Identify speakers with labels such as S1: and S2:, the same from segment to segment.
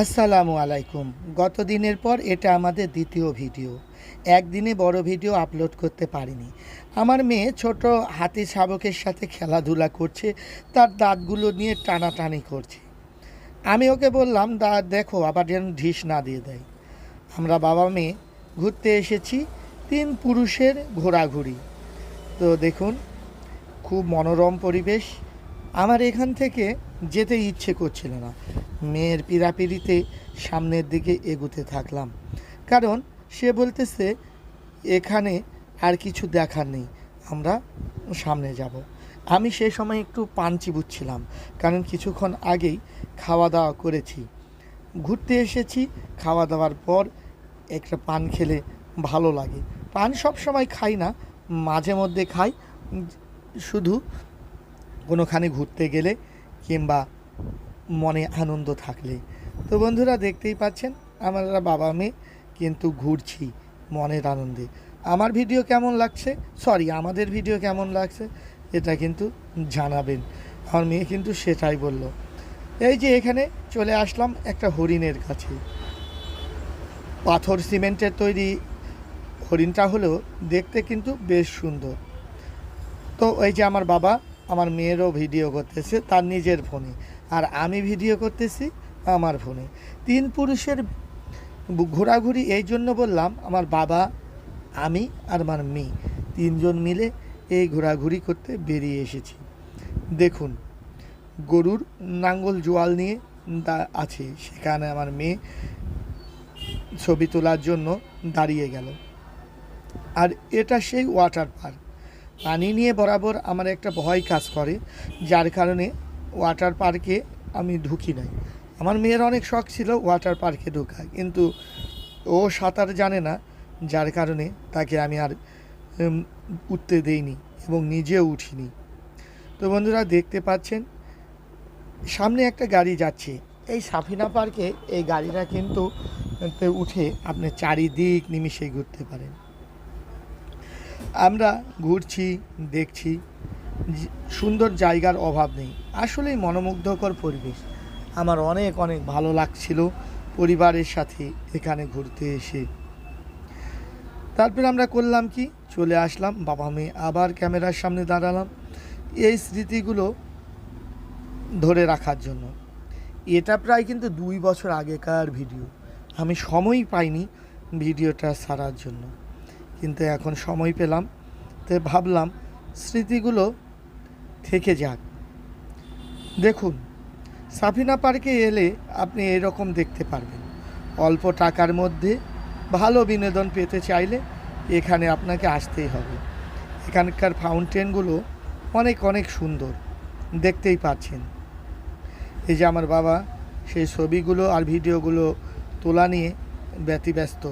S1: আসসালামু আলাইকুম। গত দিনের পর এটা আমাদের দ্বিতীয় ভিডিও। একদিনে বড় ভিডিও আপলোড করতে পারিনি। আমার মেয়ে ছোট হাতি শাবকের সাথে খেলাধুলা করছে, তার দাঁতগুলো নিয়ে টানাটানি করছে। আমি ওকে বললাম, দাঁত দেখো আবার যেন ঢিস না দিয়ে দেয়। আমরা বাবা মেয়ে ঘুরতে এসেছি, 3 পুরুষের ঘোরাঘুরি। তো দেখুন, খুব মনোরম পরিবেশ। আমার এখান থেকে যেতে ইচ্ছে করছিল না। মেয়ের পীড়াপিড়িতে সামনের দিকে এগুতে থাকলাম, কারণ সে বলতেছে এখানে আর কিছু দেখার নেই, আমরা সামনে যাব। আমি সেই সময় একটু পান চিবুচ্ছিলাম, কারণ কিছুক্ষণ আগেই খাওয়া দাওয়া করেছি। ঘুরতে এসেছি, খাওয়া দাওয়ার পর একটা পান খেলে ভালো লাগে। পান সব সময় খাই না, মাঝে মধ্যে খাই, শুধু কোনোখানে ঘুরতে গেলে কিংবা মনে আনন্দ থাকলে। তো বন্ধুরা, দেখতেই পাচ্ছেন আমরা বাবা মেয়ে কিন্তু ঘুরছি মনের আনন্দে। আমার ভিডিও কেমন লাগছে, আমাদের ভিডিও কেমন লাগছে এটা কিন্তু জানাবেন। আমার মেয়ে কিন্তু সেটাই বলল। এই যে এখানে চলে আসলাম একটা হরিণের কাছে। পাথর সিমেন্টের তৈরি হরিণটা হলেও দেখতে কিন্তু বেশ সুন্দর। তো এই যে আমার বাবা আমার মেয়েরও ভিডিও করতেছে তার নিজের ফোনে, আর আমি ভিডিও করতেছি আমার ফোনে। 3 পুরুষের ঘোরাঘুরি এই জন্য বললাম, আমার বাবা, আমি আর আমার মেয়ে 3 জন মিলে এই ঘোরাঘুরি করতে বেরিয়ে এসেছি। দেখুন, গরুর নাঙ্গল জোয়াল নিয়ে আছে, সেখানে আমার মেয়ে ছবি তোলার জন্য দাঁড়িয়ে গেল। আর এটা সেই ওয়াটার পার্ক। পানি নিয়ে বরাবর আমার একটা ভয় কাজ করে, যার কারণে ওয়াটার পার্কে আমি ঢুকি নাই। আমার মেয়ের অনেক শখ ছিল ওয়াটার পার্কে ঢোকা, কিন্তু ও সাঁতার জানে না, যার কারণে তাকে আমি আর উঠতে দেইনি এবং নিজেও উঠিনি। তো বন্ধুরা, দেখতে পাচ্ছেন সামনে একটা গাড়ি যাচ্ছে। এই সাফিনা পার্কে এই গাড়িটা কিন্তু উঠে আপনি চারিদিক নিমিষেই ঘুরতে পারেন। আমরা ঘুরছি, দেখছি, সুন্দর জায়গার অভাব নেই, আসলেই মনোমুগ্ধকর পরিবেশ। আমার অনেক অনেক ভালো লাগছিল পরিবারের সাথে এখানে ঘুরতে এসে। তারপর আমরা করলাম কি, চলে আসলাম বাবা মেয়ে, আবার ক্যামেরার সামনে দাঁড়ালাম এই স্মৃতিগুলো ধরে রাখার জন্য। এটা প্রায় কিন্তু 2 বছর আগেকার ভিডিও। আমি সময়ই পাইনি ভিডিওটা ছাড়ার জন্য, কিন্তু এখন সময় পেলাম, তো ভাবলাম স্মৃতিগুলো থেকে যাক। দেখুন, সাফিনা পার্কে এলে আপনি এরকম দেখতে পারবেন। অল্প টাকার মধ্যে ভালো বিনোদন পেতে চাইলে এখানে আপনাকে আসতেই হবে। এখানকার ফাউন্টেনগুলো অনেক অনেক সুন্দর, দেখতেই পাচ্ছেন। এই যে আমার বাবা সেই ছবিগুলো আর ভিডিওগুলো তোলা নিয়ে ব্যতিব্যস্ত,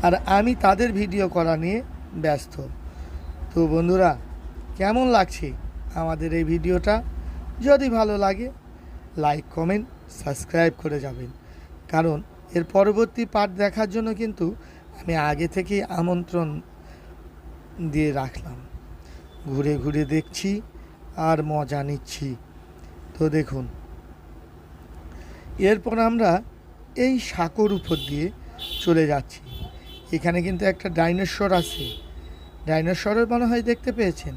S1: আর আমি তাদের ভিডিও করা নিয়ে ব্যস্ত। তো বন্ধুরা, কেমন লাগছে আমাদের এই ভিডিওটা? যদি ভালো লাগে লাইক, কমেন্ট, সাবস্ক্রাইব করে যাবেন, কারণ এর পরবর্তী পার্ট দেখার জন্য কিন্তু আমি আগে থেকেই আমন্ত্রণ দিয়ে রাখলাম। ঘুরে ঘুরে দেখছি আর মজা নিচ্ছি। তো দেখুন, এরপর আমরা এই সাঁকোর উপর দিয়ে চলে যাচ্ছি। এখানে কিন্তু একটা ডাইনোসর আছে, ডাইনোসরের মনে হয় দেখতে পেয়েছেন।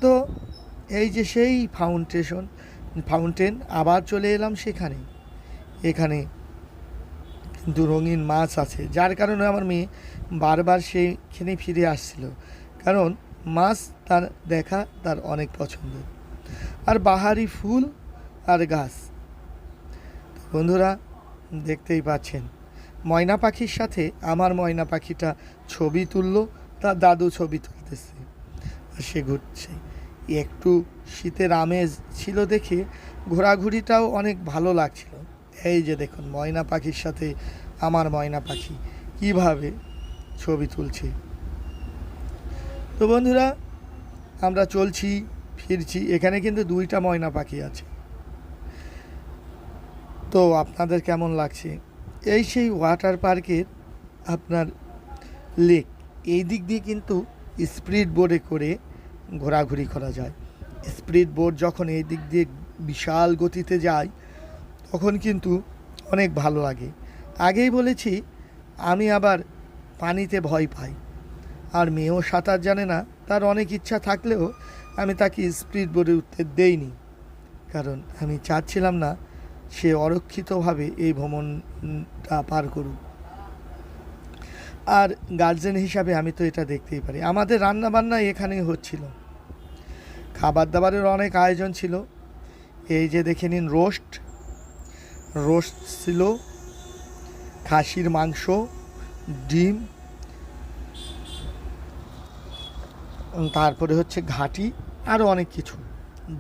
S1: তো এই যে সেই ফাউন্টেন, আবার চলে এলাম সেখানে। এখানে কিন্তু রঙিন মাছ আছে, যার কারণে আমার মেয়ে বারবার সেইখানে ফিরে আসছিল, কারণ মাছ তার দেখা তার অনেক পছন্দের। আর বাহারি ফুল আর গাছ। বন্ধুরা, দেখতেই পাচ্ছেন ময়না পাখির সাথে আমার ময়না পাখিটা ছবি তুললো, তার দাদু ছবি তুলতেছে আর সে ঘুরছে। একটু শীতের আমেজ ছিল দেখে ঘোরাঘুরিটাও অনেক ভালো লাগছিল। এই যে দেখুন, ময়না পাখির সাথে আমার ময়না পাখি কীভাবে ছবি তুলছে। তো বন্ধুরা, আমরা চলছি ফিরছি, এখানে কিন্তু 2টা ময়না পাখি আছে। তো আপনাদের কেমন লাগছে? এই সেই ওয়াটার পার্কের আপনার লেক, এই দিক দিয়ে কিন্তু স্পিড বোটে করে ঘোরাঘুরি করা যায়। স্পিড বোট যখন এই দিক দিয়ে বিশাল গতিতে যায়, তখন কিন্তু অনেক ভালো লাগে। আগেই বলেছি আমি আবার পানিতে ভয় পাই, আর মেয়েও সাঁতার জানে না। তার অনেক ইচ্ছা থাকলেও আমি তাকে স্পিড বোটে উঠতে দেইনি, কারণ আমি চাচ্ছিলাম না সে অরক্ষিতভাবে এই ভ্রমণটা পার করুক। আর গার্জেন হিসাবে আমি তো এটা দেখতেই পারি। আমাদের রান্নাবান্না এখানেই হচ্ছিল, খাবার দাবারের অনেক আয়োজন ছিল। এই যে দেখে নিন, রোস্ট রোস্ট ছিল, খাসির মাংস, ডিম, তারপরে হচ্ছে ঘাটি, আরও অনেক কিছু,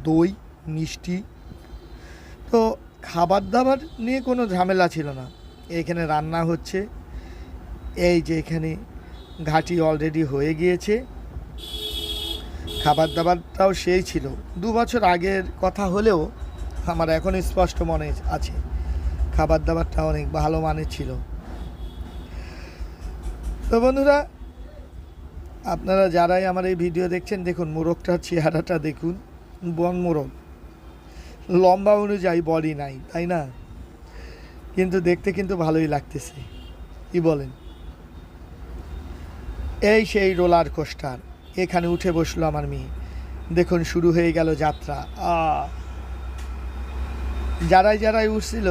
S1: দই, মিষ্টি। তো খাবার দাবার নিয়ে কোনো ঝামেলা ছিল না। এখানে রান্না হচ্ছে, এই যে এখানে ঘাটি অলরেডি হয়ে গিয়েছে। খাবার দাবারটাও সেই ছিল, 2 বছর আগের কথা হলেও আমার এখন স্পষ্ট মনে আছে খাবার দাবারটা অনেক ভালো মানের ছিল। তো বন্ধুরা, আপনারা যারাই আমার এই ভিডিও দেখছেন, দেখুন মোরগটার চেহারাটা দেখুন, বন মোরগ, লম্বা অনুযায়ী বডি নাই, তাই না? কিন্তু দেখতে কিন্তু ভালোই লাগতেছে, কি বলেন? এই সেই রোলার কোস্টার, এখানে উঠে বসলো আমার মেয়ে। দেখুন শুরু হয়ে গেল যাত্রা। যারাই উঠছিল,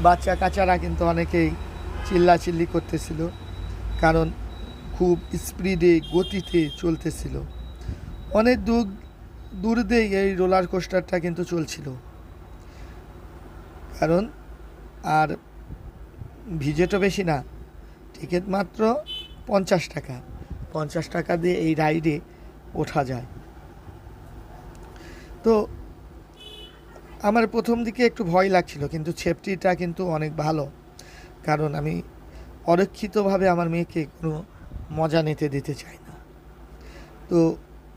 S1: বাচ্চা কাচ্চারা কিন্তু অনেকেই চিল্লাচিল্লি করতেছিল, কারণ খুব স্পিডে গতিতে চলতেছিল। অনেক দূর দিয়ে এই রোলার কোস্টারটা কিন্তু চলছিল, কারণ আর ভিজেটও বেশি না, টিকিট মাত্র 50 টাকা। 50 টাকা দিয়ে এই রাইডে ওঠা যায়। তো আমার প্রথম দিকে একটু ভয় লাগছিল, কিন্তু সেফটিটা কিন্তু অনেক ভালো, কারণ আমি অরক্ষিতভাবে আমার মেয়েকে কোনো মজা নিতে দিতে চাই না। তো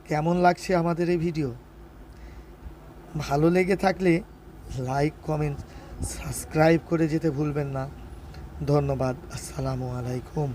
S1: কেমন লাগছে আমাদের এই ভিডিও? ভালো লেগে থাকলে লাইক, কমেন্ট, সাবস্ক্রাইব করে যেতে ভুলবেন না। ধন্যবাদ। আসসালামু আলাইকুম।